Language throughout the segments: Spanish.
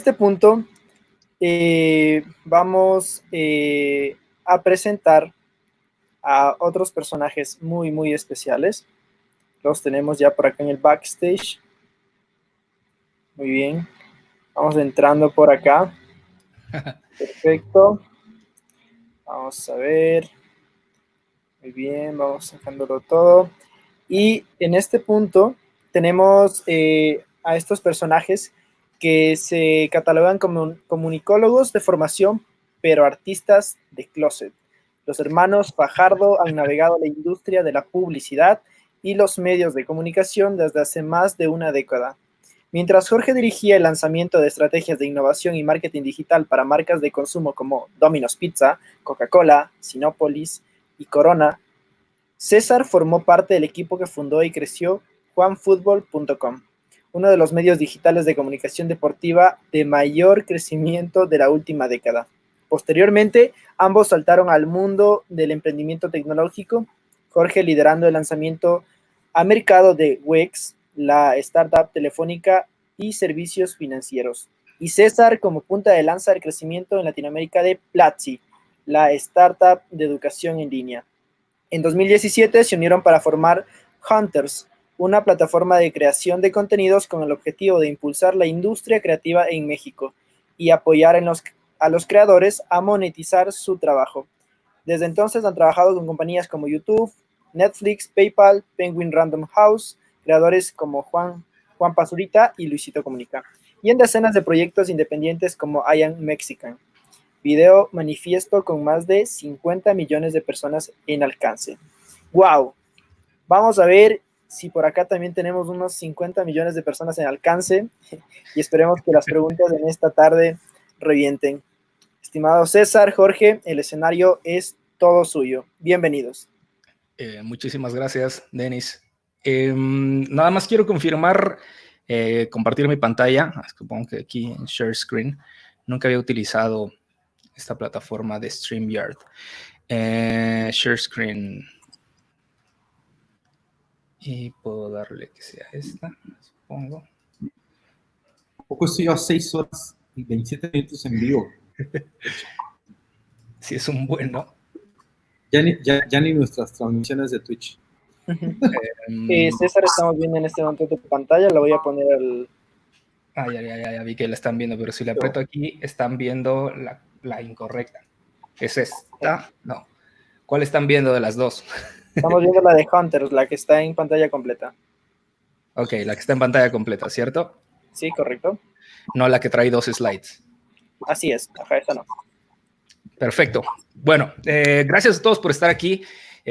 este punto vamos a presentar a otros personajes muy, muy especiales. Los tenemos ya por acá en el backstage. Muy bien. Vamos entrando por acá. Perfecto. Vamos a ver. Muy bien, vamos sacándolo todo. Y en este punto tenemos a estos personajes que se catalogan como comunicólogos de formación, pero artistas de closet. Los hermanos Fajardo han navegado la industria de la publicidad y los medios de comunicación desde hace más de una década. Mientras Jorge dirigía el lanzamiento de estrategias de innovación y marketing digital para marcas de consumo como Domino's Pizza, Coca-Cola, Cinépolis y Corona, César formó parte del equipo que fundó y creció juanfutbol.com, uno de los medios digitales de comunicación deportiva de mayor crecimiento de la última década. Posteriormente, ambos saltaron al mundo del emprendimiento tecnológico, Jorge liderando el lanzamiento a mercado de Wix, la startup telefónica y servicios financieros, y César como punta de lanza del crecimiento en Latinoamérica de Platzi, la startup de educación en línea. En 2017 se unieron para formar Hunters, una plataforma de creación de contenidos con el objetivo de impulsar la industria creativa en México y apoyar a los creadores a monetizar su trabajo. Desde entonces han trabajado con compañías como YouTube, Netflix, PayPal, Penguin Random House, creadores como Juan Pazurita y Luisito Comunica, y en decenas de proyectos independientes como I Am Mexican. Video manifiesto con más de 50 millones de personas en alcance. ¡Wow! Vamos a ver si por acá también tenemos unos 50 millones de personas en alcance y esperemos que las preguntas en esta tarde revienten. Estimado César, Jorge, el escenario es todo suyo. Bienvenidos. Muchísimas gracias, Denis. Nada más quiero confirmar, compartir mi pantalla. Supongo que aquí en Share Screen. Nunca había utilizado esta plataforma de StreamYard. Share Screen. Y puedo darle que sea esta, supongo. Poco estoy a 6 horas y 27 minutos en vivo. Sí, es un bueno. Ya ni nuestras transmisiones de Twitch. César, estamos viendo en este momento tu pantalla, la voy a poner al... Ya vi que la están viendo, pero si le aprieto aquí, están viendo la incorrecta. ¿Es esta? No. ¿Cuál están viendo de las dos? Estamos viendo la de Hunters, la que está en pantalla completa. Ok, la que está en pantalla completa, ¿cierto? Sí, correcto. No la que trae 2 slides. Así es, ajá, esa no. Perfecto. Bueno, gracias a todos por estar aquí.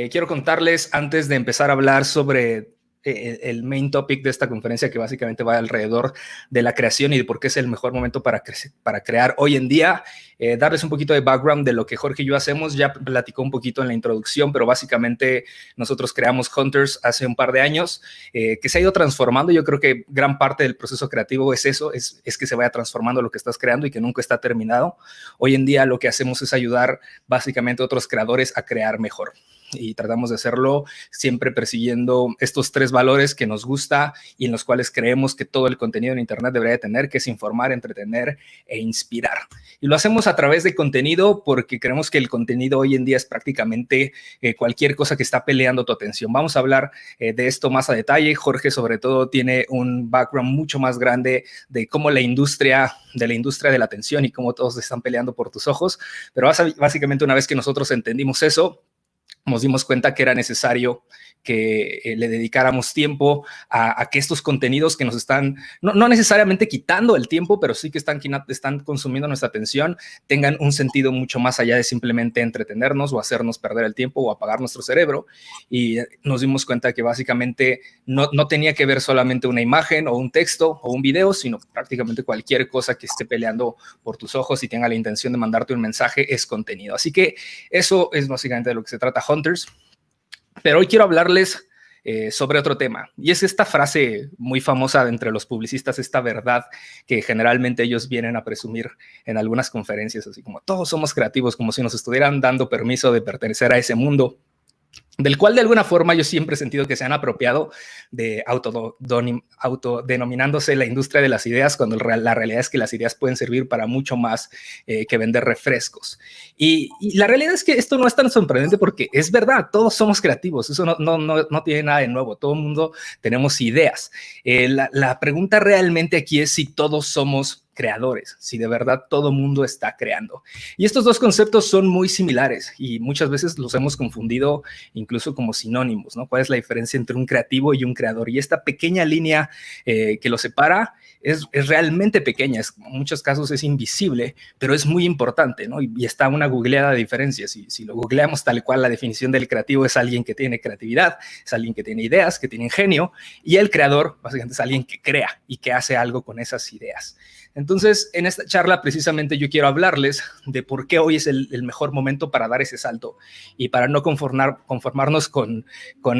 Quiero contarles, antes de empezar a hablar sobre el main topic de esta conferencia, que básicamente va alrededor de la creación y de por qué es el mejor momento para crear hoy en día, darles un poquito de background de lo que Jorge y yo hacemos. Ya platicó un poquito en la introducción, pero básicamente nosotros creamos Hunters hace un par de años, que se ha ido transformando. Yo creo que gran parte del proceso creativo es eso, es que se vaya transformando lo que estás creando y que nunca está terminado. Hoy en día lo que hacemos es ayudar básicamente a otros creadores a crear mejor. Y tratamos de hacerlo siempre persiguiendo estos 3 valores que nos gusta y en los cuales creemos que todo el contenido en Internet debería de tener, que es informar, entretener e inspirar. Y lo hacemos a través de contenido porque creemos que el contenido hoy en día es prácticamente cualquier cosa que está peleando tu atención. Vamos a hablar de esto más a detalle. Jorge, sobre todo, tiene un background mucho más grande de cómo la industria de la atención y cómo todos están peleando por tus ojos. Pero básicamente, una vez que nosotros entendimos eso, nos dimos cuenta que era necesario que le dedicáramos tiempo a que estos contenidos que nos están, no necesariamente quitando el tiempo, pero sí que están consumiendo nuestra atención, tengan un sentido mucho más allá de simplemente entretenernos o hacernos perder el tiempo o apagar nuestro cerebro. Y nos dimos cuenta que básicamente no tenía que ver solamente una imagen o un texto o un video, sino prácticamente cualquier cosa que esté peleando por tus ojos y tenga la intención de mandarte un mensaje es contenido. Así que eso es básicamente de lo que se trata Hunters. Pero hoy quiero hablarles sobre otro tema, y es esta frase muy famosa de entre los publicistas, esta verdad que generalmente ellos vienen a presumir en algunas conferencias, así como todos somos creativos, como si nos estuvieran dando permiso de pertenecer a ese mundo. del cual de alguna forma yo siempre he sentido que se han apropiado de autodenominándose la industria de las ideas, cuando la realidad es que las ideas pueden servir para mucho más que vender refrescos. Y la realidad es que esto no es tan sorprendente porque es verdad, todos somos creativos, eso no tiene nada de nuevo, todo el mundo tenemos ideas. La pregunta realmente aquí es si todos somos creadores, si de verdad todo mundo está creando. Y estos dos conceptos son muy similares y muchas veces los hemos confundido incluso como sinónimos, ¿no? ¿Cuál es la diferencia entre un creativo y un creador? Y esta pequeña línea que los separa es realmente pequeña, en muchos casos es invisible, pero es muy importante, ¿no? Y está una googleada de diferencias. Si lo googleamos tal cual, la definición del creativo es alguien que tiene creatividad, es alguien que tiene ideas, que tiene ingenio, y el creador básicamente es alguien que crea y que hace algo con esas ideas. Entonces, en esta charla precisamente yo quiero hablarles de por qué hoy es el mejor momento para dar ese salto y para no conformarnos con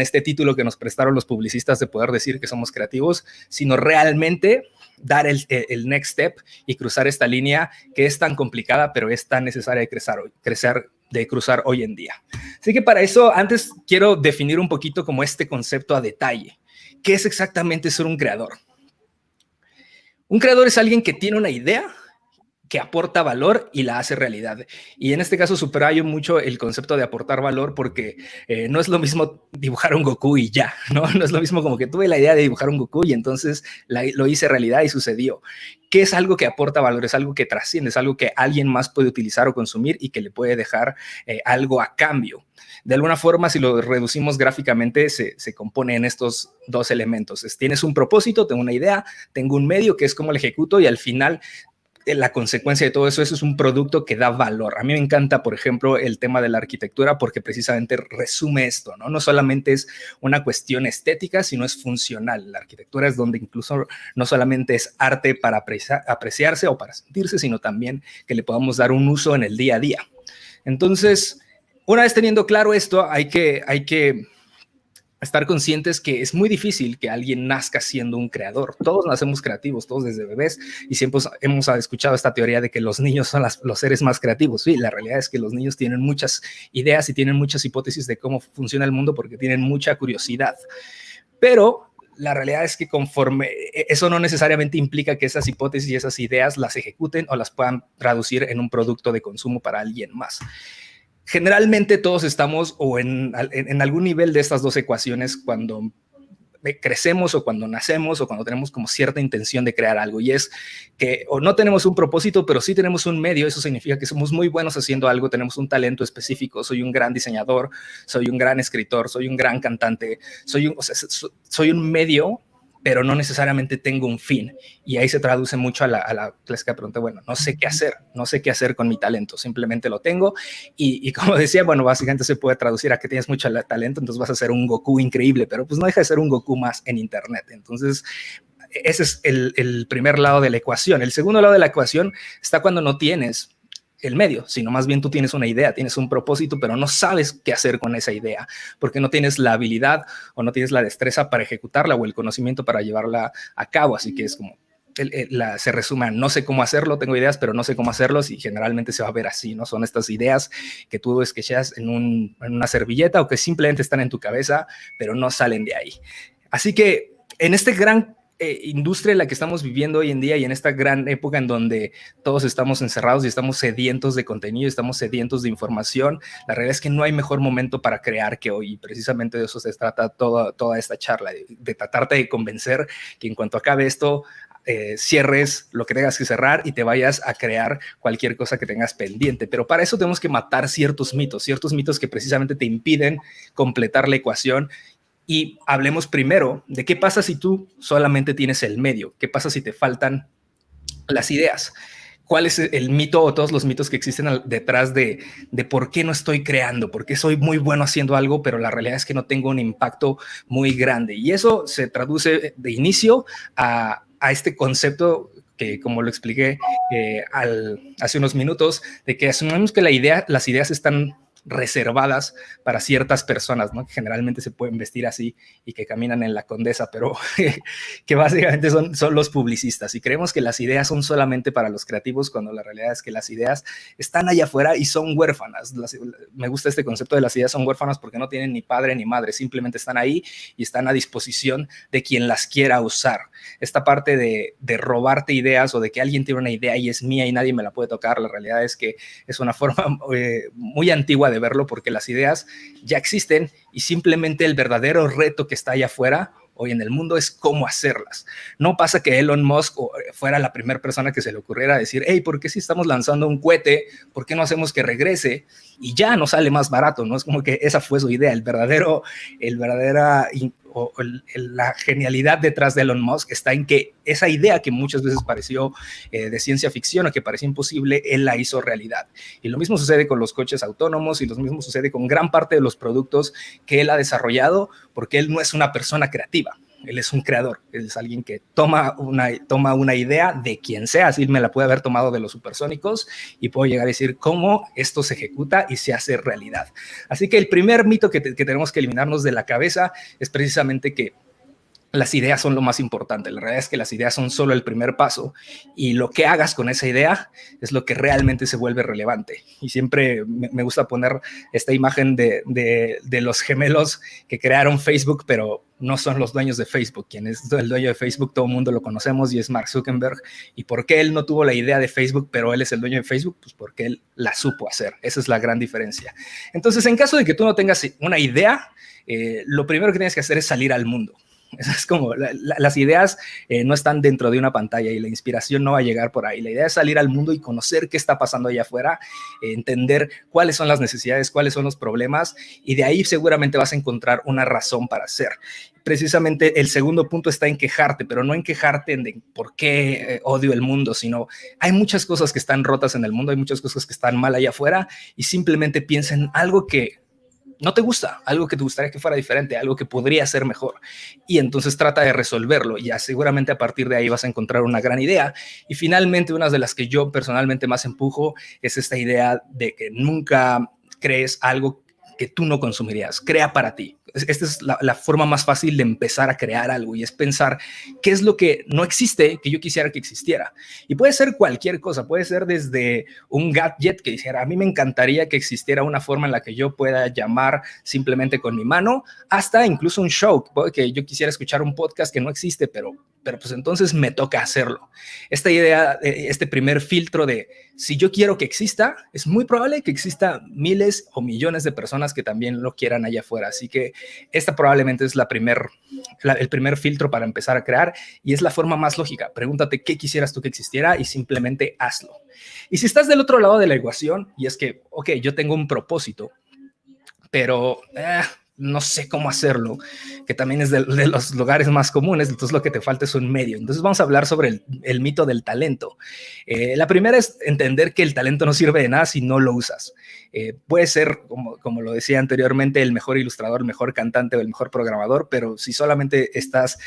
este título que nos prestaron los publicistas de poder decir que somos creativos, sino realmente dar el next step y cruzar esta línea que es tan complicada, pero es tan necesaria de cruzar hoy en día. Así que para eso, antes quiero definir un poquito como este concepto a detalle. ¿Qué es exactamente ser un creador? Un creador es alguien que tiene una idea, que aporta valor y la hace realidad. Y en este caso subrayo mucho el concepto de aportar valor porque no es lo mismo dibujar un Goku y ya, ¿no? No es lo mismo como que tuve la idea de dibujar un Goku y entonces lo hice realidad y sucedió. ¿Qué es algo que aporta valor? Es algo que trasciende, es algo que alguien más puede utilizar o consumir y que le puede dejar algo a cambio. De alguna forma, si lo reducimos gráficamente, se compone en estos dos elementos. Tienes un propósito, tengo una idea, tengo un medio que es cómo lo ejecuto y al final la consecuencia de todo eso es un producto que da valor. A mí me encanta, por ejemplo, el tema de la arquitectura porque precisamente resume esto, ¿no? No solamente es una cuestión estética, sino es funcional. La arquitectura es donde incluso no solamente es arte para apreciarse o para sentirse, sino también que le podamos dar un uso en el día a día. Entonces, una vez teniendo claro esto, hay que estar conscientes que es muy difícil que alguien nazca siendo un creador. Todos nacemos creativos, todos desde bebés, y siempre hemos escuchado esta teoría de que los niños son los seres más creativos. Sí, la realidad es que los niños tienen muchas ideas y tienen muchas hipótesis de cómo funciona el mundo porque tienen mucha curiosidad. Pero la realidad es que conforme eso no necesariamente implica que esas hipótesis y esas ideas las ejecuten o las puedan traducir en un producto de consumo para alguien más. Generalmente todos estamos o en algún nivel de estas dos ecuaciones cuando crecemos o cuando nacemos o cuando tenemos como cierta intención de crear algo, y es que o no tenemos un propósito, pero sí tenemos un medio. Eso significa que somos muy buenos haciendo algo, tenemos un talento específico, soy un gran diseñador, soy un gran escritor, soy un gran cantante, soy un medio, pero no necesariamente tengo un fin. Y ahí se traduce mucho a la clásica pregunta, bueno, no sé qué hacer con mi talento, simplemente lo tengo. Y como decía, bueno, básicamente se puede traducir a que tienes mucho talento, entonces vas a ser un Goku increíble, pero pues no deja de ser un Goku más en internet. Entonces, ese es el primer lado de la ecuación. El segundo lado de la ecuación está cuando no tienes el medio, sino más bien tú tienes una idea, tienes un propósito, pero no sabes qué hacer con esa idea, porque no tienes la habilidad o no tienes la destreza para ejecutarla o el conocimiento para llevarla a cabo. Así que es como, se resume a no sé cómo hacerlo, tengo ideas, pero no sé cómo hacerlos, y generalmente se va a ver así, ¿no? Son estas ideas que tú sketcheas en una servilleta o que simplemente están en tu cabeza, pero no salen de ahí. Así que en este gran industria en la que estamos viviendo hoy en día y en esta gran época en donde todos estamos encerrados y estamos sedientos de contenido, estamos sedientos de información, la realidad es que no hay mejor momento para crear que hoy, y precisamente de eso se trata toda esta charla, de tratarte de convencer que en cuanto acabe esto, cierres lo que tengas que cerrar y te vayas a crear cualquier cosa que tengas pendiente. Pero para eso tenemos que matar ciertos mitos que precisamente te impiden completar la ecuación. Y hablemos primero de qué pasa si tú solamente tienes el medio, qué pasa si te faltan las ideas. ¿Cuál es el mito o todos los mitos que existen detrás de por qué no estoy creando? ¿Por qué soy muy bueno haciendo algo, pero la realidad es que no tengo un impacto muy grande? Y eso se traduce de inicio a este concepto que, como lo expliqué hace unos minutos, de que asumimos que las ideas están reservadas para ciertas personas, ¿no? Que generalmente se pueden vestir así y que caminan en la Condesa, pero que básicamente son los publicistas. Y creemos que las ideas son solamente para los creativos, cuando la realidad es que las ideas están allá afuera y son huérfanas. Me gusta este concepto de las ideas son huérfanas porque no tienen ni padre ni madre, simplemente están ahí y están a disposición de quien las quiera usar. Esta parte de robarte ideas o de que alguien tiene una idea y es mía y nadie me la puede tocar, la realidad es que es una forma muy antigua de verlo, porque las ideas ya existen y simplemente el verdadero reto que está allá afuera hoy en el mundo es cómo hacerlas. No pasa que Elon Musk fuera la primera persona que se le ocurriera decir, hey, ¿por qué si estamos lanzando un cohete, por qué no hacemos que regrese y ya nos sale más barato? No es como que esa fue su idea. La genialidad detrás de Elon Musk está en que esa idea que muchas veces pareció de ciencia ficción o que parecía imposible, él la hizo realidad. Y lo mismo sucede con los coches autónomos y lo mismo sucede con gran parte de los productos que él ha desarrollado, porque él no es una persona creativa. Él es un creador, él es alguien que toma una idea de quien sea, así me la puede haber tomado de los supersónicos y puedo llegar a decir cómo esto se ejecuta y se hace realidad. Así que el primer mito que tenemos que eliminarnos de la cabeza es precisamente que las ideas son lo más importante. La realidad es que las ideas son solo el primer paso y lo que hagas con esa idea es lo que realmente se vuelve relevante. Y siempre me gusta poner esta imagen de los gemelos que crearon Facebook, pero no son los dueños de Facebook. Quien es el dueño de Facebook, todo el mundo lo conocemos y es Mark Zuckerberg. ¿Y por qué él no tuvo la idea de Facebook, pero él es el dueño de Facebook? Pues porque él la supo hacer. Esa es la gran diferencia. Entonces, en caso de que tú no tengas una idea, lo primero que tienes que hacer es salir al mundo. Es como las ideas no están dentro de una pantalla y la inspiración no va a llegar por ahí. La idea es salir al mundo y conocer qué está pasando allá afuera, entender cuáles son las necesidades, cuáles son los problemas, y de ahí seguramente vas a encontrar una razón para hacer. Precisamente el segundo punto está en quejarte, pero no en quejarte de por qué odio el mundo, sino hay muchas cosas que están rotas en el mundo, hay muchas cosas que están mal allá afuera, y simplemente piensa en algo que no te gusta, algo que te gustaría que fuera diferente, algo que podría ser mejor, y entonces trata de resolverlo. Ya seguramente a partir de ahí vas a encontrar una gran idea. Y finalmente, una de las que yo personalmente más empujo es esta idea de que nunca crees algo que tú no consumirías. Crea para ti. Esta es la forma más fácil de empezar a crear algo, y es pensar qué es lo que no existe que yo quisiera que existiera. Y puede ser cualquier cosa, puede ser desde un gadget que dijera, a mí me encantaría que existiera una forma en la que yo pueda llamar simplemente con mi mano, hasta incluso un show, que yo quisiera escuchar un podcast que no existe, pero pues entonces me toca hacerlo. Esta idea, este primer filtro de si yo quiero que exista, es muy probable que exista miles o millones de personas que también lo quieran allá afuera. Así que esta probablemente es el primer filtro para empezar a crear, y es la forma más lógica. Pregúntate qué quisieras tú que existiera y simplemente hazlo. Y si estás del otro lado de la ecuación y es que, ok, yo tengo un propósito, pero no sé cómo hacerlo, que también es de los lugares más comunes, entonces lo que te falta es un medio. Entonces vamos a hablar sobre el mito del talento. La primera es entender que el talento no sirve de nada si no lo usas. Puede ser, como lo decía anteriormente, el mejor ilustrador, el mejor cantante o el mejor programador, pero si solamente estás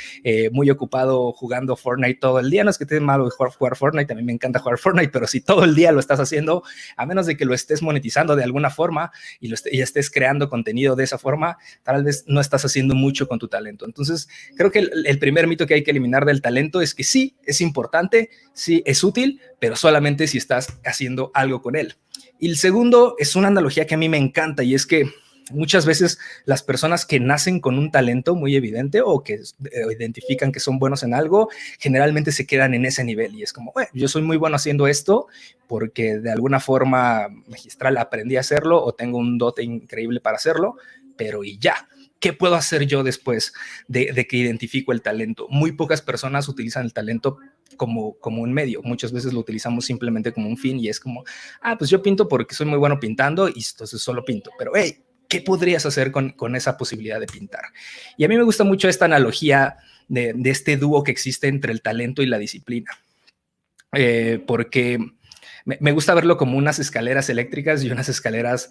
muy ocupado jugando Fortnite todo el día, no es que te dé malo jugar Fortnite, a mí me encanta jugar Fortnite, pero si todo el día lo estás haciendo, a menos de que lo estés monetizando de alguna forma y estés creando contenido de esa forma, tal vez no estás haciendo mucho con tu talento. Entonces, creo que el primer mito que hay que eliminar del talento es que sí, es importante, sí, es útil, pero solamente si estás haciendo algo con él. Y el segundo es una analogía que a mí me encanta, y es que muchas veces las personas que nacen con un talento muy evidente o que identifican que son buenos en algo, generalmente se quedan en ese nivel, y es como, bueno, yo soy muy bueno haciendo esto porque de alguna forma magistral aprendí a hacerlo o tengo un dote increíble para hacerlo, pero y ya. ¿Qué puedo hacer yo después de que identifico el talento? Muy pocas personas utilizan el talento como un medio. Muchas veces lo utilizamos simplemente como un fin, y es como, pues yo pinto porque soy muy bueno pintando y entonces solo pinto. Pero, hey, ¿qué podrías hacer con esa posibilidad de pintar? Y a mí me gusta mucho esta analogía de este dúo que existe entre el talento y la disciplina. Porque me gusta verlo como unas escaleras eléctricas y unas escaleras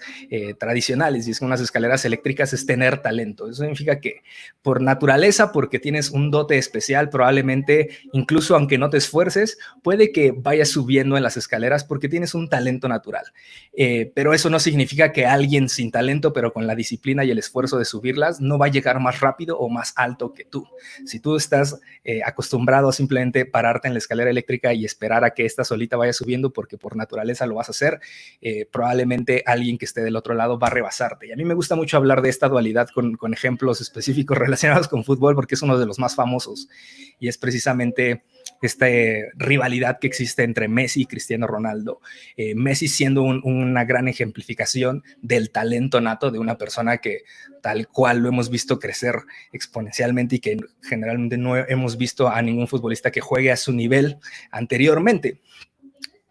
tradicionales. Y es que unas escaleras eléctricas es tener talento. Eso significa que por naturaleza, porque tienes un dote especial, probablemente, incluso aunque no te esfuerces, puede que vayas subiendo en las escaleras porque tienes un talento natural. Pero eso no significa que alguien sin talento, pero con la disciplina y el esfuerzo de subirlas, no va a llegar más rápido o más alto que tú. Si tú estás acostumbrado a simplemente pararte en la escalera eléctrica y esperar a que esta solita vaya subiendo porque por naturaleza lo vas a hacer, probablemente alguien que esté del otro lado va a rebasarte. Y a mí me gusta mucho hablar de esta dualidad con ejemplos específicos relacionados con fútbol porque es uno de los más famosos y es precisamente esta rivalidad que existe entre Messi y Cristiano Ronaldo. Messi siendo una gran ejemplificación del talento nato de una persona que tal cual lo hemos visto crecer exponencialmente y que generalmente no hemos visto a ningún futbolista que juegue a su nivel anteriormente.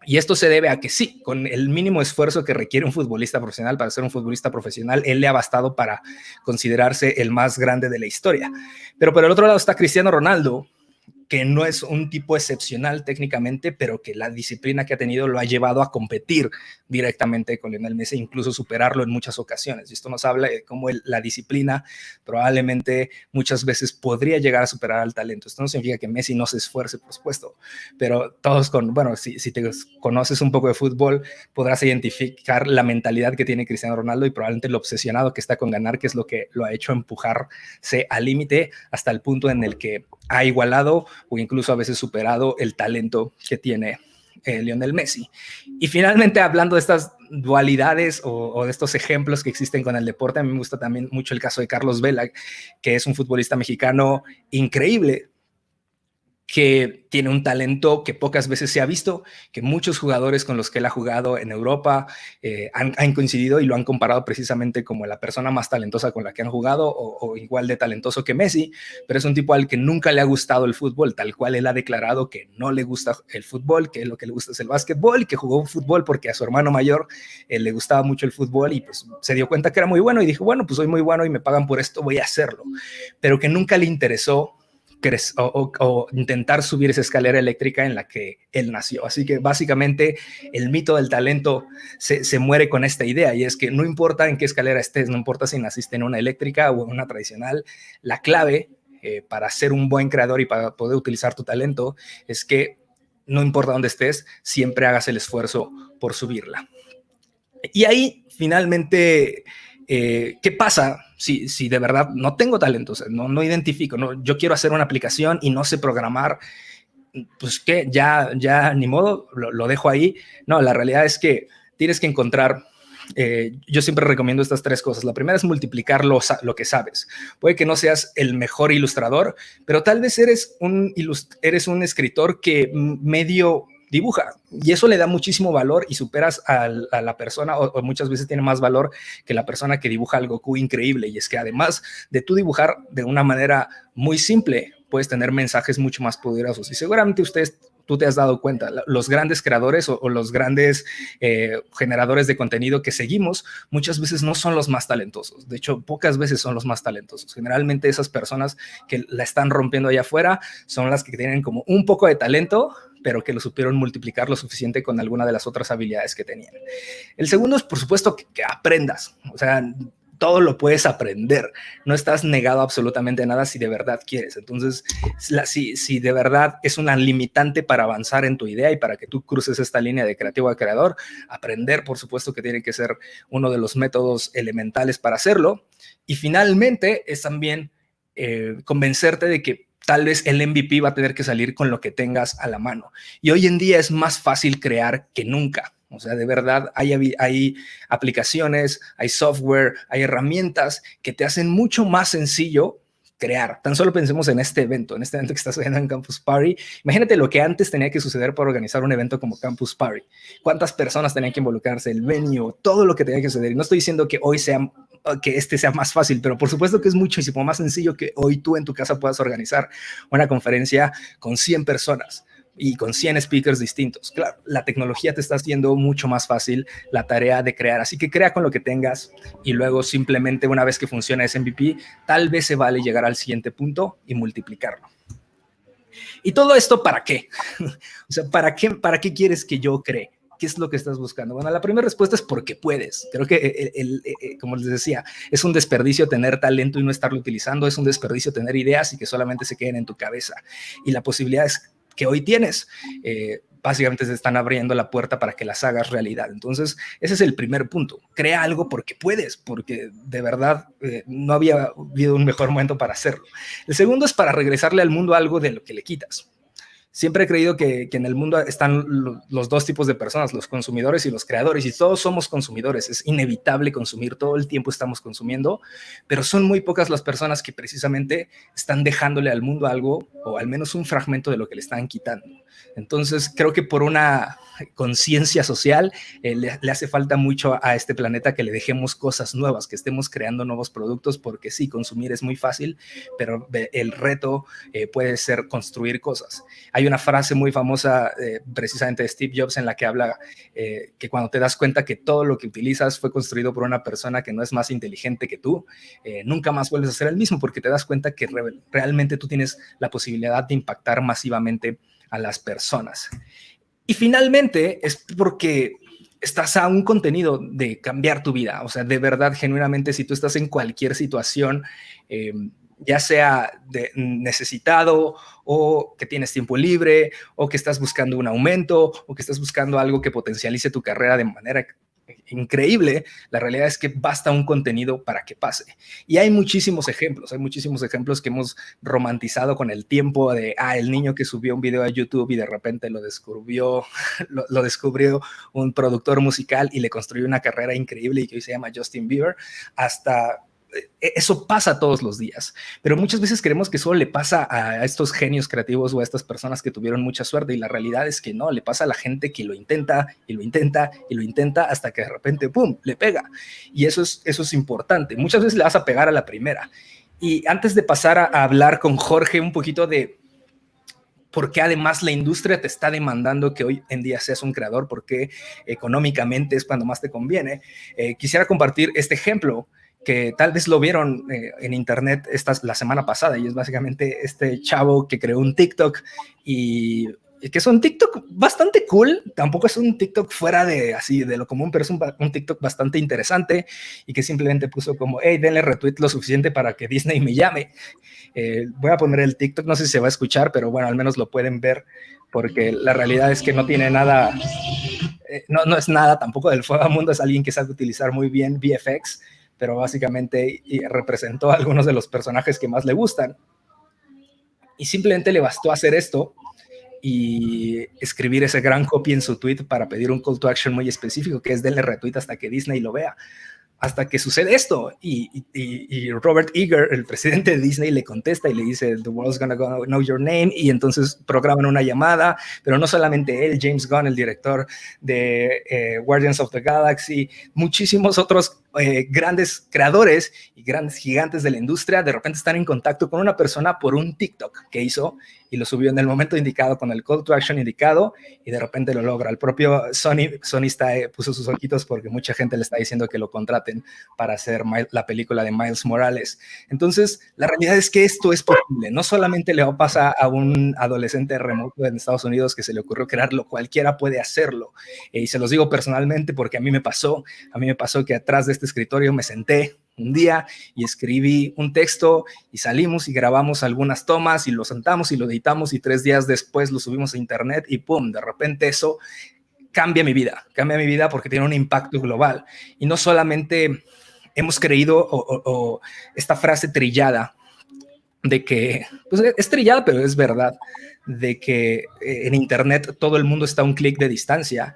Y esto se debe a que sí, con el mínimo esfuerzo que requiere un futbolista profesional para ser un futbolista profesional, él le ha bastado para considerarse el más grande de la historia. Pero por el otro lado está Cristiano Ronaldo, que no es un tipo excepcional técnicamente, pero que la disciplina que ha tenido lo ha llevado a competir directamente con Lionel Messi, incluso superarlo en muchas ocasiones. Y esto nos habla de cómo la disciplina probablemente muchas veces podría llegar a superar al talento. Esto no significa que Messi no se esfuerce, por supuesto, pero todos si te conoces un poco de fútbol, podrás identificar la mentalidad que tiene Cristiano Ronaldo y probablemente lo obsesionado que está con ganar, que es lo que lo ha hecho empujarse al límite hasta el punto en el que ha igualado o incluso a veces superado el talento que tiene Lionel Messi. Y finalmente, hablando de estas dualidades o de estos ejemplos que existen con el deporte, a mí me gusta también mucho el caso de Carlos Vela, que es un futbolista mexicano increíble, que tiene un talento que pocas veces se ha visto, que muchos jugadores con los que él ha jugado en Europa han coincidido y lo han comparado precisamente como la persona más talentosa con la que han jugado o igual de talentoso que Messi, pero es un tipo al que nunca le ha gustado el fútbol, tal cual él ha declarado que no le gusta el fútbol, que lo que le gusta es el básquetbol y que jugó fútbol porque a su hermano mayor le gustaba mucho el fútbol y pues se dio cuenta que era muy bueno y dijo, bueno, pues soy muy bueno y me pagan por esto, voy a hacerlo, pero que nunca le interesó o intentar subir esa escalera eléctrica en la que él nació. Así que básicamente el mito del talento se muere con esta idea, y es que no importa en qué escalera estés, no importa si naciste en una eléctrica o en una tradicional, la clave para ser un buen creador y para poder utilizar tu talento es que no importa dónde estés, siempre hagas el esfuerzo por subirla. Y ahí finalmente... ¿qué pasa si de verdad no tengo talento? O sea, no identifico, yo quiero hacer una aplicación y no sé programar, pues que ya ni modo, lo dejo ahí. No, la realidad es que tienes que encontrar, yo siempre recomiendo estas tres cosas. La primera es multiplicar lo que sabes. Puede que no seas el mejor ilustrador, pero tal vez eres un escritor que medio dibuja, y eso le da muchísimo valor y superas a la persona, o muchas veces tiene más valor que la persona que dibuja al Goku increíble. Y es que además de tú dibujar de una manera muy simple, puedes tener mensajes mucho más poderosos. Y seguramente tú te has dado cuenta, los grandes creadores o los grandes generadores de contenido que seguimos muchas veces no son los más talentosos. De hecho, pocas veces son los más talentosos. Generalmente esas personas que la están rompiendo allá afuera son las que tienen como un poco de talento, pero que lo supieron multiplicar lo suficiente con alguna de las otras habilidades que tenían. El segundo es, por supuesto, que aprendas. O sea, todo lo puedes aprender. No estás negado absolutamente a nada si de verdad quieres. Entonces, si de verdad es una limitante para avanzar en tu idea y para que tú cruces esta línea de creativo a creador, aprender, por supuesto, que tiene que ser uno de los métodos elementales para hacerlo. Y finalmente es también convencerte de que tal vez el MVP va a tener que salir con lo que tengas a la mano. Y hoy en día es más fácil crear que nunca. O sea, de verdad, hay aplicaciones, hay software, hay herramientas que te hacen mucho más sencillo crear. Tan solo pensemos en este evento que está sucediendo en Campus Party. Imagínate lo que antes tenía que suceder para organizar un evento como Campus Party. ¿Cuántas personas tenían que involucrarse? El venue, todo lo que tenía que suceder. Y no estoy diciendo que hoy sea más fácil, pero por supuesto que es muchísimo más sencillo que hoy tú en tu casa puedas organizar una conferencia con 100 personas y con 100 speakers distintos. Claro, la tecnología te está haciendo mucho más fácil la tarea de crear, así que crea con lo que tengas y luego simplemente una vez que funciona ese MVP, tal vez se vale llegar al siguiente punto y multiplicarlo. ¿Y todo esto para qué? O sea, ¿para qué quieres que yo cree? ¿Qué es lo que estás buscando? Bueno, la primera respuesta es porque puedes. Creo que, como les decía, es un desperdicio tener talento y no estarlo utilizando, es un desperdicio tener ideas y que solamente se queden en tu cabeza. Y la posibilidad es que hoy tienes, básicamente se están abriendo la puerta para que las hagas realidad. Entonces, ese es el primer punto. Crea algo porque puedes, porque de verdad no había habido un mejor momento para hacerlo. El segundo es para regresarle al mundo algo de lo que le quitas. Siempre he creído que en el mundo están los dos tipos de personas, los consumidores y los creadores, y todos somos consumidores. Es inevitable consumir, todo el tiempo estamos consumiendo, pero son muy pocas las personas que precisamente están dejándole al mundo algo, o al menos un fragmento de lo que le están quitando. Entonces, creo que por una conciencia social le hace falta mucho a este planeta que le dejemos cosas nuevas, que estemos creando nuevos productos, porque sí, consumir es muy fácil, pero el reto puede ser construir cosas. Hay una frase muy famosa precisamente de Steve Jobs en la que habla que cuando te das cuenta que todo lo que utilizas fue construido por una persona que no es más inteligente que tú, nunca más vuelves a ser el mismo, porque te das cuenta que realmente tú tienes la posibilidad de impactar masivamente a las personas. Y finalmente es porque estás a un contenido de cambiar tu vida. O sea, de verdad, genuinamente, si tú estás en cualquier situación, ya sea necesitado o que tienes tiempo libre o que estás buscando un aumento o que estás buscando algo que potencialice tu carrera de manera increíble, la realidad es que basta un contenido para que pase. Y hay muchísimos ejemplos que hemos romantizado con el tiempo de, el niño que subió un video a YouTube y de repente lo descubrió un productor musical y le construyó una carrera increíble y que hoy se llama Justin Bieber, hasta... Eso pasa todos los días, pero muchas veces creemos que solo le pasa a estos genios creativos o a estas personas que tuvieron mucha suerte, y la realidad es que no, le pasa a la gente que lo intenta y lo intenta y lo intenta hasta que de repente, ¡pum!, le pega. Y eso es importante. Muchas veces le vas a pegar a la primera. Y antes de pasar a hablar con Jorge un poquito de por qué además la industria te está demandando que hoy en día seas un creador, porque económicamente es cuando más te conviene, quisiera compartir este ejemplo que tal vez lo vieron en internet la semana pasada, y es básicamente este chavo que creó un TikTok y que es un TikTok bastante cool. Tampoco es un TikTok fuera de lo común, pero es un TikTok bastante interesante y que simplemente puso como, hey, denle retweet lo suficiente para que Disney me llame. Voy a poner el TikTok, no sé si se va a escuchar, pero bueno, al menos lo pueden ver, porque la realidad es que no tiene nada, no es nada tampoco del fuego al mundo, es alguien que sabe utilizar muy bien VFX, pero básicamente representó a algunos de los personajes que más le gustan. Y simplemente le bastó hacer esto y escribir ese gran copy en su tweet para pedir un call to action muy específico, que es denle retweet hasta que Disney lo vea. Hasta que sucede esto y Robert Iger, el presidente de Disney, le contesta y le dice, the world's gonna know your name, y entonces programan una llamada, pero no solamente él, James Gunn, el director de Guardians of the Galaxy, muchísimos otros grandes creadores y grandes gigantes de la industria de repente están en contacto con una persona por un TikTok que hizo y lo subió en el momento indicado con el call to action indicado, y de repente lo logra. El propio Sony puso sus ojitos porque mucha gente le está diciendo que lo contraten para hacer la película de Miles Morales. Entonces, la realidad es que esto es posible. No solamente le va a pasar a un adolescente remoto en Estados Unidos que se le ocurrió crearlo, cualquiera puede hacerlo. Y se los digo personalmente porque a mí me pasó que atrás de este escritorio me senté un día y escribí un texto y salimos y grabamos algunas tomas y lo sentamos y lo editamos y 3 días después lo subimos a internet y ¡pum!, de repente eso cambia mi vida porque tiene un impacto global. Y no solamente hemos creído o esta frase trillada de que, pues es trillada pero es verdad, de que en internet todo el mundo está a un clic de distancia.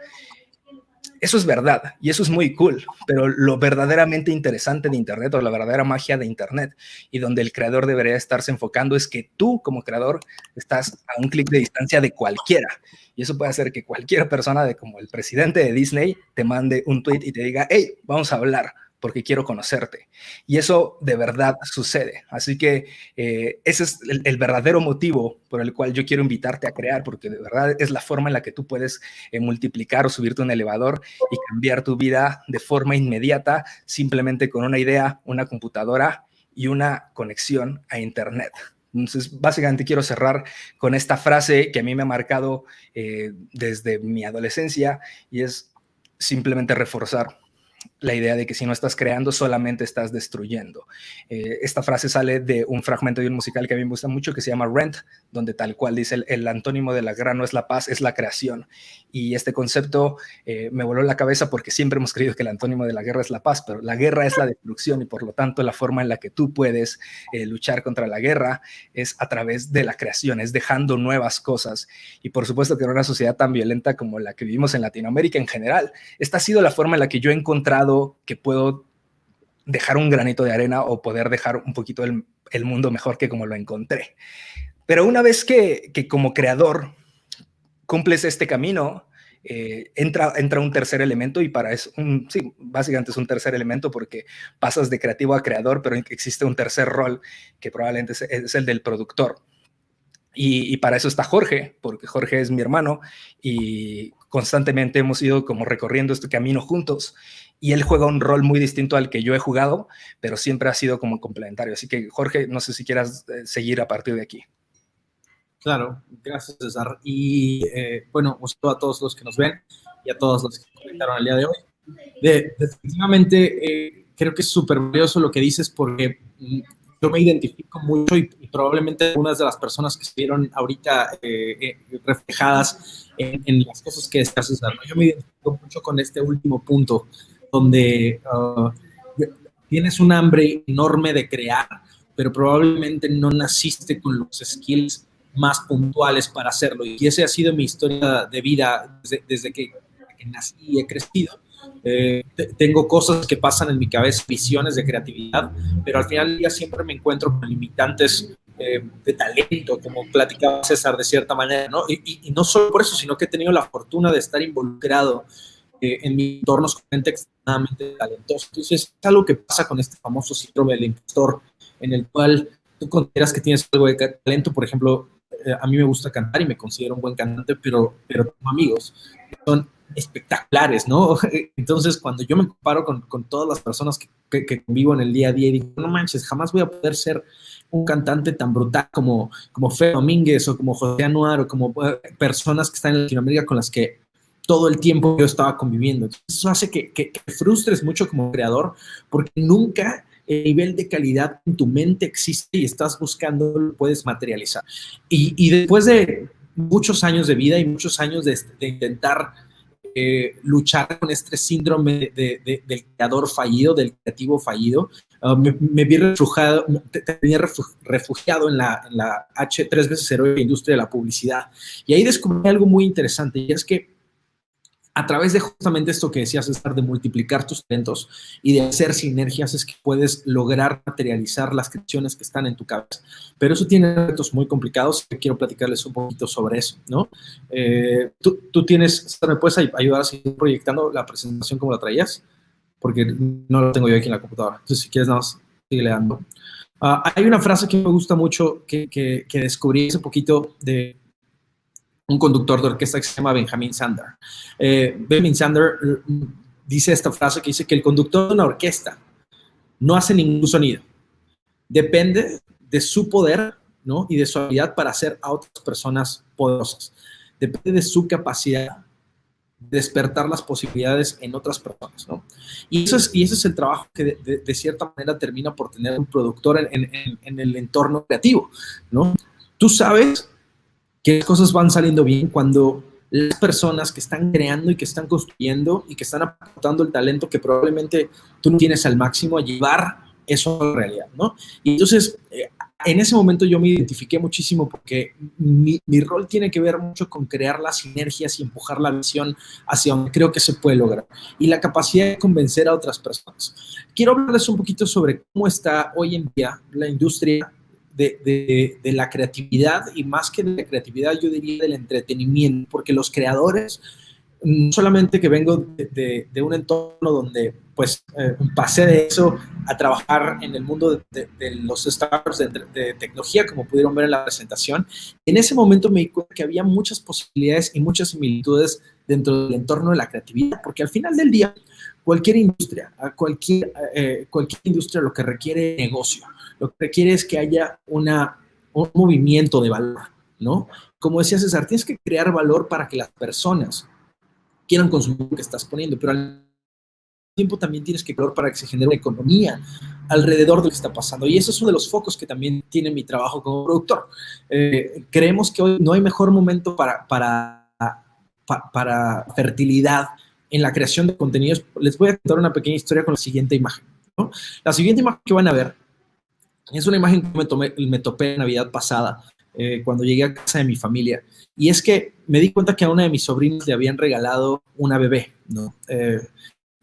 Eso es verdad y eso es muy cool, pero lo verdaderamente interesante de internet, o la verdadera magia de internet, y donde el creador debería estarse enfocando, es que tú como creador estás a un clic de distancia de cualquiera, y eso puede hacer que cualquier persona, como el presidente de Disney, te mande un tweet y te diga, hey, vamos a hablar porque quiero conocerte. Y eso de verdad sucede. Así que ese es el verdadero motivo por el cual yo quiero invitarte a crear, porque de verdad es la forma en la que tú puedes multiplicar o subirte a un elevador y cambiar tu vida de forma inmediata, simplemente con una idea, una computadora y una conexión a internet. Entonces, básicamente quiero cerrar con esta frase que a mí me ha marcado desde mi adolescencia, y es simplemente reforzar la idea de que si no estás creando, solamente estás destruyendo. Esta frase sale de un fragmento de un musical que a mí me gusta mucho, que se llama Rent, donde tal cual dice el antónimo de la guerra no es la paz, es la creación. Y este concepto me voló la cabeza porque siempre hemos creído que el antónimo de la guerra es la paz, pero la guerra es la destrucción, y por lo tanto la forma en la que tú puedes luchar contra la guerra es a través de la creación, es dejando nuevas cosas. Y por supuesto que en una sociedad tan violenta como la que vivimos en Latinoamérica en general, esta ha sido la forma en la que yo he encontrado que puedo dejar un granito de arena o poder dejar un poquito el mundo mejor que como lo encontré. Pero una vez que como creador cumples este camino, entra un tercer elemento, y para eso, sí, básicamente es un tercer elemento porque pasas de creativo a creador, pero existe un tercer rol que probablemente es el del productor. Y para eso está Jorge, porque Jorge es mi hermano y constantemente hemos ido como recorriendo este camino juntos, y él juega un rol muy distinto al que yo he jugado, pero siempre ha sido como complementario. Así que, Jorge, no sé si quieras seguir a partir de aquí. Claro, gracias, César. Y bueno, un saludo a todos los que nos ven y a todos los que comentaron el día de hoy. Definitivamente creo que es súper valioso lo que dices, porque yo me identifico mucho, y probablemente algunas de las personas que se vieron ahorita reflejadas en las cosas que decía César, ¿no? Yo me identifico mucho con este último punto, donde tienes un hambre enorme de crear, pero probablemente no naciste con los skills más puntuales para hacerlo. Y esa ha sido mi historia de vida desde que nací y he crecido. Tengo cosas que pasan en mi cabeza, visiones de creatividad, pero al final del día siempre me encuentro con limitantes de talento, como platicaba César de cierta manera, ¿no? Y no solo por eso, sino que he tenido la fortuna de estar involucrado en mis entornos con gente extremadamente talentosa. Entonces, es algo que pasa con este famoso síndrome del impostor, en el cual tú consideras que tienes algo de talento. Por ejemplo, a mí me gusta cantar y me considero un buen cantante, pero tengo amigos que son espectaculares, ¿no? Entonces, cuando yo me comparo con todas las personas que convivo en el día a día, y digo, no manches, jamás voy a poder ser un cantante tan brutal como Fede Domínguez o como José Anuar, o como personas que están en Latinoamérica con las que todo el tiempo yo estaba conviviendo. Entonces, eso hace que frustres mucho como creador, porque nunca el nivel de calidad en tu mente existe y estás buscando, lo puedes materializar. Y después de muchos años de vida y muchos años de intentar luchar con este síndrome del creador fallido, del creativo fallido, me vi refugiado en la H, 3 veces heroica industria de la publicidad. Y ahí descubrí algo muy interesante, y es que a través de justamente esto que decías, César, de multiplicar tus talentos y de hacer sinergias, es que puedes lograr materializar las creaciones que están en tu cabeza. Pero eso tiene retos muy complicados, y quiero platicarles un poquito sobre eso, ¿no? Tú tienes, César, ¿me puedes ayudar a seguir proyectando la presentación como la traías? Porque no la tengo yo aquí en la computadora. Entonces, si quieres, nada más, sigue leyendo. Hay una frase que me gusta mucho, que descubrí hace poquito, de un conductor de orquesta que se llama Benjamin Sander. Benjamin Sander dice esta frase que dice que el conductor de una orquesta no hace ningún sonido. Depende de su poder, ¿no? Y de su habilidad para hacer a otras personas poderosas. Depende de su capacidad de despertar las posibilidades en otras personas, ¿no? Y ese es el trabajo que de cierta manera termina por tener un productor en el entorno creativo, ¿no? Tú sabes que las cosas van saliendo bien cuando las personas que están creando y que están construyendo y que están aportando el talento que probablemente tú no tienes al máximo, a llevar eso a la realidad, ¿no? Y entonces, en ese momento yo me identifiqué muchísimo, porque mi rol tiene que ver mucho con crear las sinergias y empujar la visión hacia donde creo que se puede lograr, y la capacidad de convencer a otras personas. Quiero hablarles un poquito sobre cómo está hoy en día la industria de la creatividad, y más que de la creatividad, yo diría del entretenimiento, porque los creadores, no solamente que vengo de un entorno donde pues pasé de eso a trabajar en el mundo de los startups de tecnología, como pudieron ver en la presentación, en ese momento me di cuenta que había muchas posibilidades y muchas similitudes dentro del entorno de la creatividad, porque al final del día, cualquier industria industria lo que requiere es negocio. Lo que requiere es que haya un movimiento de valor, ¿no? Como decía César, tienes que crear valor para que las personas quieran consumir lo que estás poniendo, pero al tiempo también tienes que crear para que se genere una economía alrededor de lo que está pasando. Y eso es uno de los focos que también tiene mi trabajo como productor. Creemos que hoy no hay mejor momento para fertilidad en la creación de contenidos. Les voy a contar una pequeña historia con la siguiente imagen, ¿no? La siguiente imagen que van a ver es una imagen que me topé en Navidad pasada, cuando llegué a casa de mi familia. Y es que me di cuenta que a una de mis sobrinos le habían regalado una bebé, ¿no?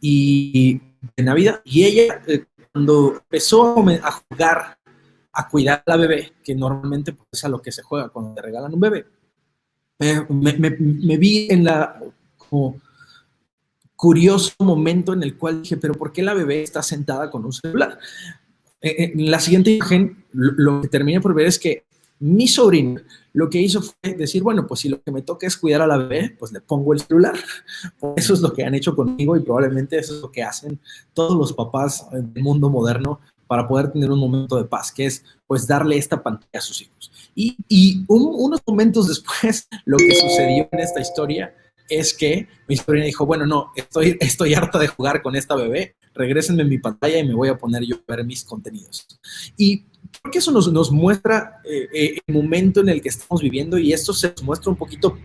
Y de Navidad. Y ella, cuando empezó a jugar, a cuidar a la bebé, que normalmente pues, es a lo que se juega cuando te regalan un bebé, me vi en la como curioso momento en el cual dije, pero ¿por qué la bebé está sentada con un celular? En la siguiente imagen, lo que terminé por ver es que mi sobrino lo que hizo fue decir, bueno, pues si lo que me toca es cuidar a la bebé, pues le pongo el celular. Eso es lo que han hecho conmigo y probablemente eso es lo que hacen todos los papás del mundo moderno para poder tener un momento de paz, que es pues darle esta pantalla a sus hijos. Y unos momentos después, lo que sucedió en esta historia es que mi sobrina dijo, bueno, no, estoy harta de jugar con esta bebé, regrésenme mi pantalla y me voy a poner yo a ver mis contenidos. Y creo que eso nos muestra el momento en el que estamos viviendo, y esto se nos muestra un poquito,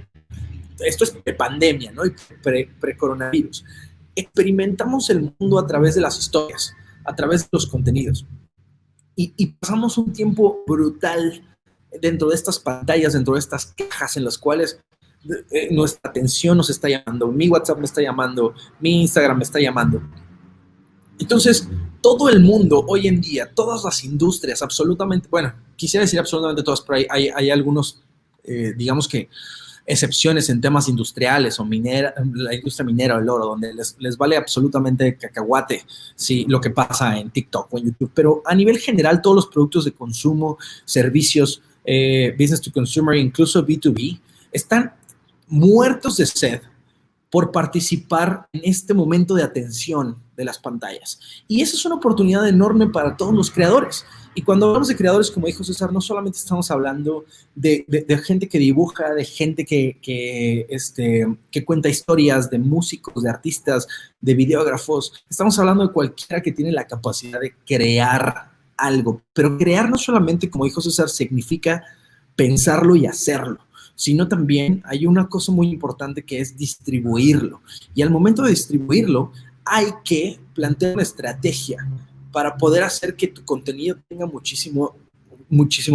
esto es pre-pandemia, ¿no? Y pre-coronavirus. Experimentamos el mundo a través de las historias, a través de los contenidos. Y pasamos un tiempo brutal dentro de estas pantallas, dentro de estas cajas en las cuales nuestra atención nos está llamando, mi WhatsApp me está llamando, mi Instagram me está llamando. Entonces, todo el mundo hoy en día, todas las industrias, absolutamente, bueno, quisiera decir absolutamente todas, pero hay algunos, digamos que, excepciones en temas industriales o la industria minera o el oro, donde les vale absolutamente cacahuate lo que pasa en TikTok o en YouTube. Pero a nivel general, todos los productos de consumo, servicios, business to consumer, incluso B2B, están muertos de sed por participar en este momento de atención de las pantallas. Y esa es una oportunidad enorme para todos los creadores. Y cuando hablamos de creadores, como dijo César, no solamente estamos hablando de gente que dibuja, de gente que cuenta historias, de músicos, de artistas, de videógrafos. Estamos hablando de cualquiera que tiene la capacidad de crear algo. Pero crear no solamente, como dijo César, significa pensarlo y hacerlo, sino también hay una cosa muy importante que es distribuirlo. Y al momento de distribuirlo, hay que plantear una estrategia para poder hacer que tu contenido tenga muchísimo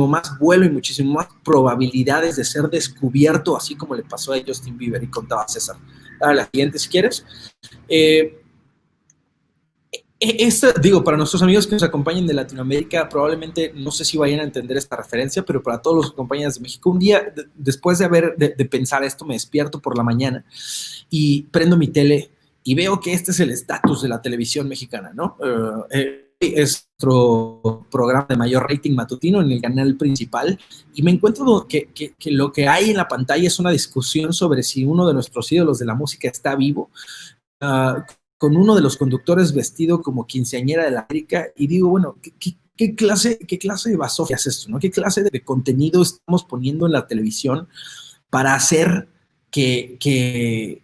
más vuelo y muchísimo más probabilidades de ser descubierto, así como le pasó a Justin Bieber y contaba César. Ahora, la siguiente, si quieres. Digo, para nuestros amigos que nos acompañan de Latinoamérica, probablemente no sé si vayan a entender esta referencia, pero para todos los compañeros de México, un día, después de pensar esto, me despierto por la mañana y prendo mi tele y veo que este es el estatus de la televisión mexicana, ¿no? Es nuestro programa de mayor rating matutino en el canal principal, y me encuentro que lo que hay en la pantalla es una discusión sobre si uno de nuestros ídolos de la música está vivo, con uno de los conductores vestido como quinceañera de la América, y digo, bueno, ¿qué clase de basofia es esto, ¿no? ¿Qué clase de contenido estamos poniendo en la televisión para hacer que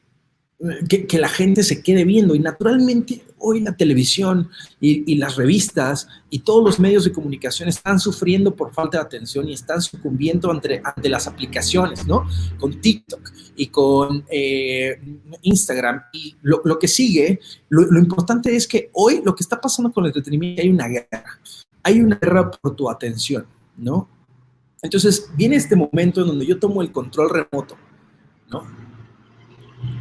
la gente se quede viendo? Y naturalmente hoy la televisión y las revistas y todos los medios de comunicación están sufriendo por falta de atención y están sucumbiendo ante las aplicaciones, ¿no? Con TikTok y con Instagram y lo que sigue. Lo importante es que hoy lo que está pasando con el entretenimiento, hay una guerra por tu atención, ¿no? Entonces viene este momento en donde yo tomo el control remoto, ¿no?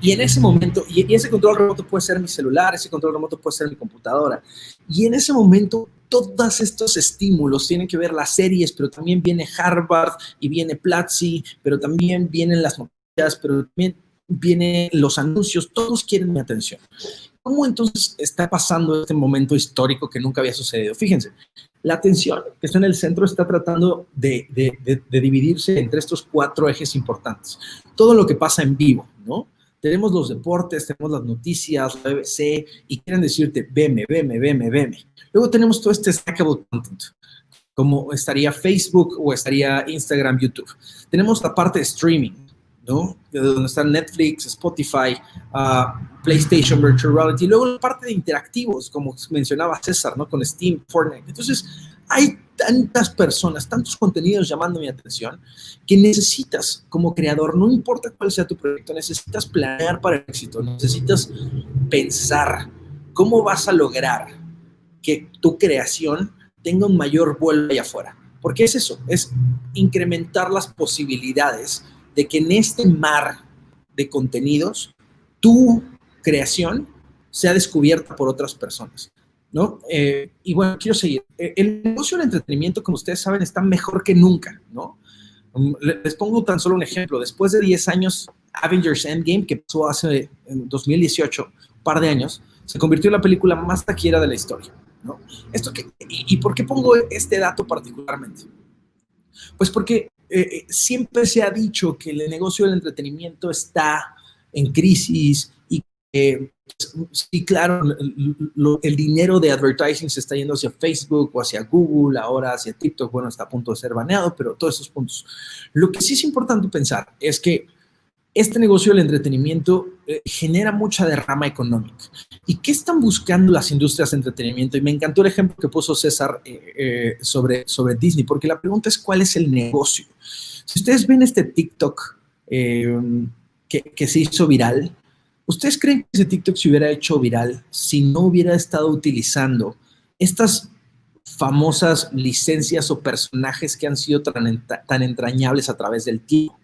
Y en ese momento, y ese control remoto puede ser mi celular, ese control remoto puede ser mi computadora, y en ese momento todos estos estímulos tienen que ver las series, pero también viene Harvard y viene Platzi, pero también vienen las noticias, pero también vienen los anuncios, todos quieren mi atención. ¿Cómo entonces está pasando este momento histórico que nunca había sucedido? Fíjense, la atención que está en el centro está tratando de dividirse entre estos 4 ejes importantes. Todo lo que pasa en vivo, ¿no? Tenemos los deportes, tenemos las noticias, la BBC, y quieren decirte, veme. Luego tenemos todo este snackable content, como estaría Facebook o estaría Instagram, YouTube. Tenemos la parte de streaming, ¿no? De donde están Netflix, Spotify, PlayStation Virtual Reality. Y luego la parte de interactivos, como mencionaba César, ¿no? Con Steam, Fortnite. Entonces, hay tantas personas, tantos contenidos llamando mi atención, que necesitas como creador, no importa cuál sea tu proyecto, necesitas planear para el éxito, necesitas pensar cómo vas a lograr que tu creación tenga un mayor vuelo allá afuera. Porque es eso, es incrementar las posibilidades de que en este mar de contenidos, tu creación sea descubierta por otras personas, ¿no? Y bueno, quiero seguir. El negocio del entretenimiento, como ustedes saben, está mejor que nunca, ¿no? Les pongo tan solo un ejemplo. Después de 10 años, Avengers Endgame, que pasó hace en 2018, un par de años, se convirtió en la película más taquillera de la historia, ¿no? ¿Y por qué pongo este dato particularmente? Pues porque siempre se ha dicho que el negocio del entretenimiento está en crisis y que, sí, claro, el dinero de advertising se está yendo hacia Facebook o hacia Google, ahora hacia TikTok, bueno, está a punto de ser baneado, pero todos esos puntos. Lo que sí es importante pensar es que este negocio del entretenimiento genera mucha derrama económica. ¿Y qué están buscando las industrias de entretenimiento? Y me encantó el ejemplo que puso César sobre Disney, porque la pregunta es ¿cuál es el negocio? Si ustedes ven este TikTok que se hizo viral, ¿ustedes creen que ese TikTok se hubiera hecho viral si no hubiera estado utilizando estas famosas licencias o personajes que han sido tan entrañables a través del tiempo?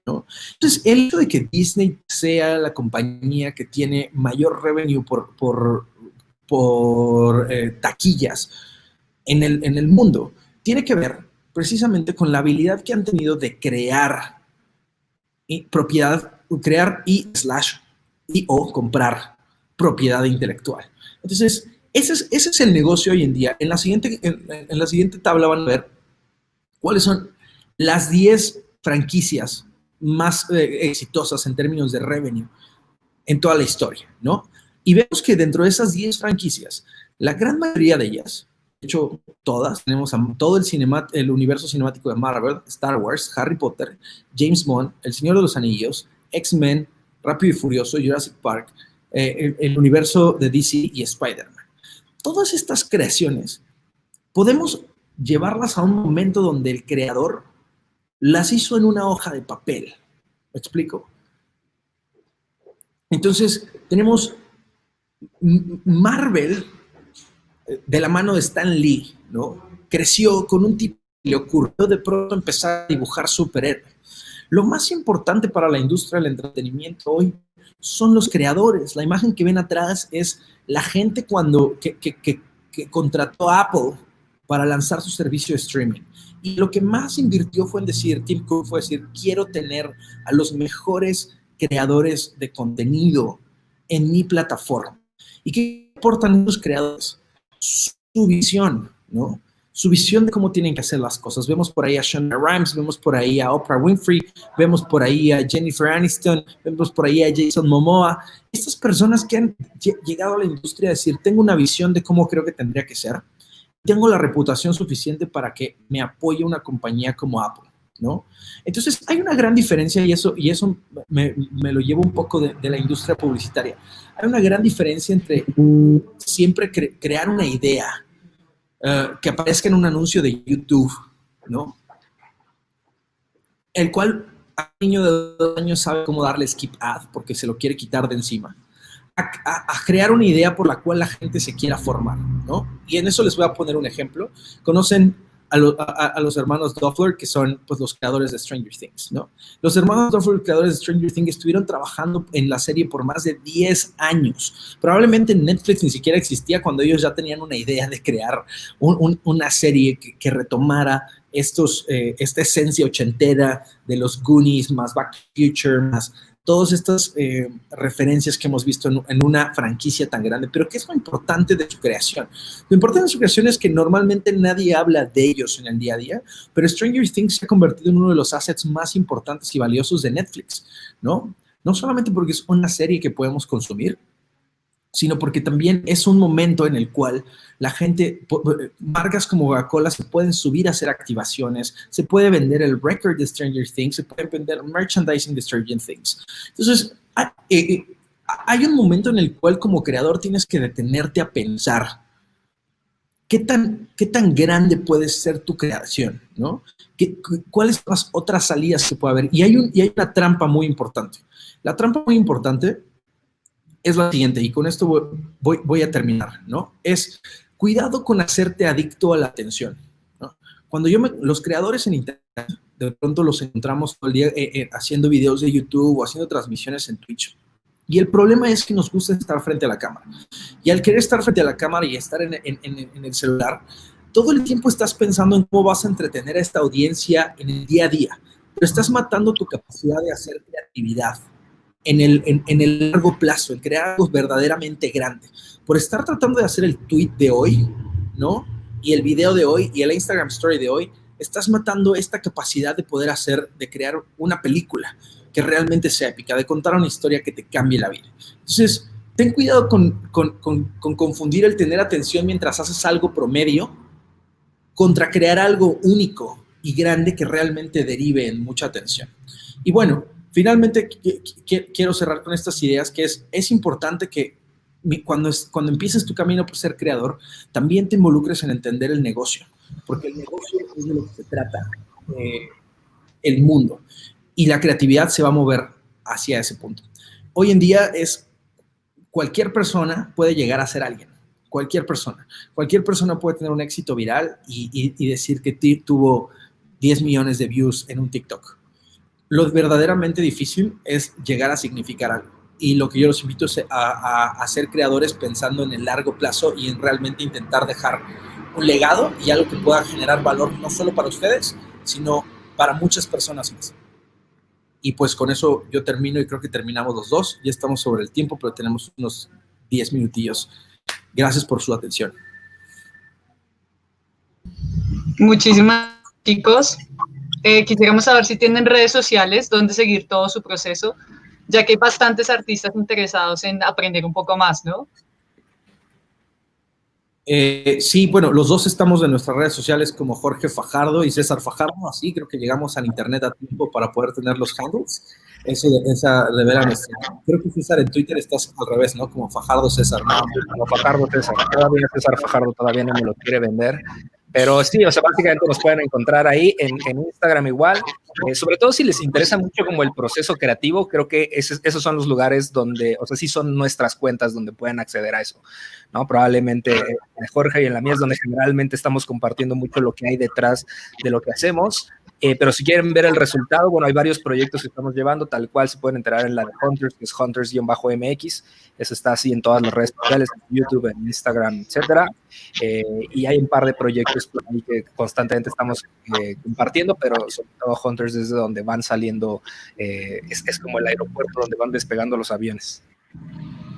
¿No? Entonces, el hecho de que Disney sea la compañía que tiene mayor revenue por taquillas en el mundo, tiene que ver precisamente con la habilidad que han tenido de crear propiedad, crear o comprar propiedad intelectual. Entonces, ese es el negocio hoy en día. En la siguiente tabla van a ver cuáles son las 10 franquicias más exitosas en términos de revenue en toda la historia, ¿no? Y vemos que dentro de esas 10 franquicias, la gran mayoría de ellas, de hecho todas, tenemos a todo el universo cinemático de Marvel, Star Wars, Harry Potter, James Bond, El Señor de los Anillos, X-Men, Rápido y Furioso, Jurassic Park, el universo de DC y Spider-Man. Todas estas creaciones podemos llevarlas a un momento donde el creador las hizo en una hoja de papel. ¿Me explico? Entonces, tenemos Marvel, de la mano de Stan Lee, ¿no? Creció con un tipo que le ocurrió de pronto empezar a dibujar superhéroes. Lo más importante para la industria del entretenimiento hoy son los creadores. La imagen que ven atrás es la gente que contrató a Apple para lanzar su servicio de streaming. Y lo que más invirtió fue en decir, Tim Cook fue decir, quiero tener a los mejores creadores de contenido en mi plataforma. ¿Y qué aportan los creadores? Su visión, ¿no? Su visión de cómo tienen que hacer las cosas. Vemos por ahí a Shonda Rhimes, vemos por ahí a Oprah Winfrey, vemos por ahí a Jennifer Aniston, vemos por ahí a Jason Momoa. Estas personas que han llegado a la industria a decir, tengo una visión de cómo creo que tendría que ser. Tengo la reputación suficiente para que me apoye una compañía como Apple, ¿no? Entonces, hay una gran diferencia y eso me lo llevo un poco de la industria publicitaria. Hay una gran diferencia entre siempre crear una idea que aparezca en un anuncio de YouTube, ¿no? El cual un niño de 2 años sabe cómo darle skip ad porque se lo quiere quitar de encima. A crear una idea por la cual la gente se quiera formar, ¿no? Y en eso les voy a poner un ejemplo. Conocen a los hermanos Duffer, que son pues, los creadores de Stranger Things, ¿no? Los hermanos Duffer, creadores de Stranger Things, estuvieron trabajando en la serie por más de 10 años. Probablemente Netflix ni siquiera existía cuando ellos ya tenían una idea de crear una serie que retomara esta esencia ochentera de los Goonies, más Back to the Future, más todas estas referencias que hemos visto en una franquicia tan grande. Pero ¿qué es lo importante de su creación? Lo importante de su creación es que normalmente nadie habla de ellos en el día a día, pero Stranger Things se ha convertido en uno de los assets más importantes y valiosos de Netflix, ¿no? No solamente porque es una serie que podemos consumir, sino porque también es un momento en el cual la gente, marcas como Coca-Cola se pueden subir a hacer activaciones, se puede vender el record de Stranger Things, se puede vender merchandising de Stranger Things. Entonces, hay un momento en el cual como creador tienes que detenerte a pensar qué tan grande puede ser tu creación, ¿no? ¿Cuáles son las otras salidas que puede haber? Y hay una trampa muy importante. La trampa muy importante es la siguiente, y con esto voy a terminar, ¿no? Es cuidado con hacerte adicto a la atención, ¿no? Cuando los creadores en internet, de pronto los encontramos todo el día haciendo videos de YouTube o haciendo transmisiones en Twitch. Y el problema es que nos gusta estar frente a la cámara. Y al querer estar frente a la cámara y estar en el celular, todo el tiempo estás pensando en cómo vas a entretener a esta audiencia en el día a día, pero estás matando tu capacidad de hacer creatividad en el largo plazo, en crear algo verdaderamente grande. Por estar tratando de hacer el tweet de hoy, ¿no? Y el video de hoy y el Instagram Story de hoy, estás matando esta capacidad de poder de crear una película que realmente sea épica, de contar una historia que te cambie la vida. Entonces, ten cuidado con confundir el tener atención mientras haces algo promedio contra crear algo único y grande que realmente derive en mucha atención. Y bueno, finalmente quiero cerrar con estas ideas, que es importante que cuando empieces tu camino por ser creador, también te involucres en entender el negocio, porque el negocio es de lo que se trata el mundo, y la creatividad se va a mover hacia ese punto. Hoy en día cualquier persona puede llegar a ser alguien, cualquier persona puede tener un éxito viral y decir que tuvo 10 millones de views en un TikTok. Lo verdaderamente difícil es llegar a significar algo. Y lo que yo los invito es a ser creadores pensando en el largo plazo y en realmente intentar dejar un legado y algo que pueda generar valor no solo para ustedes, sino para muchas personas más. Y pues con eso yo termino y creo que terminamos los dos. Ya estamos sobre el tiempo, pero tenemos unos 10 minutillos. Gracias por su atención. Muchísimas gracias, chicos. Quisiéramos saber si tienen redes sociales donde seguir todo su proceso, ya que hay bastantes artistas interesados en aprender un poco más, ¿no? Sí, bueno, los dos estamos en nuestras redes sociales como Jorge Fajardo y César Fajardo, así creo que llegamos al internet a tiempo para poder tener los handles. Esa revela nuestra. Creo que César en Twitter estás al revés, ¿no? Como Fajardo César. No, como Fajardo César. Todavía César Fajardo todavía no me lo quiere vender. Pero sí, o sea, básicamente nos pueden encontrar ahí en Instagram igual. Sobre todo si les interesa mucho como el proceso creativo, creo que esos son los lugares donde, o sea, sí son nuestras cuentas donde pueden acceder a eso, ¿no? Probablemente en Jorge y en la mía es donde generalmente estamos compartiendo mucho lo que hay detrás de lo que hacemos. Pero si quieren ver el resultado, bueno, hay varios proyectos que estamos llevando, tal cual se pueden enterar en la de Hunters, que es Hunters-MX. Eso está así en todas las redes sociales, en YouTube, en Instagram, etcétera. Y hay un par de proyectos por ahí que constantemente estamos compartiendo, pero sobre todo Hunters es de donde van saliendo, es como el aeropuerto donde van despegando los aviones.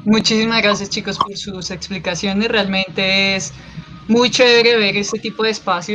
Muchísimas gracias, chicos, por sus explicaciones. Realmente es muy chévere ver este tipo de espacios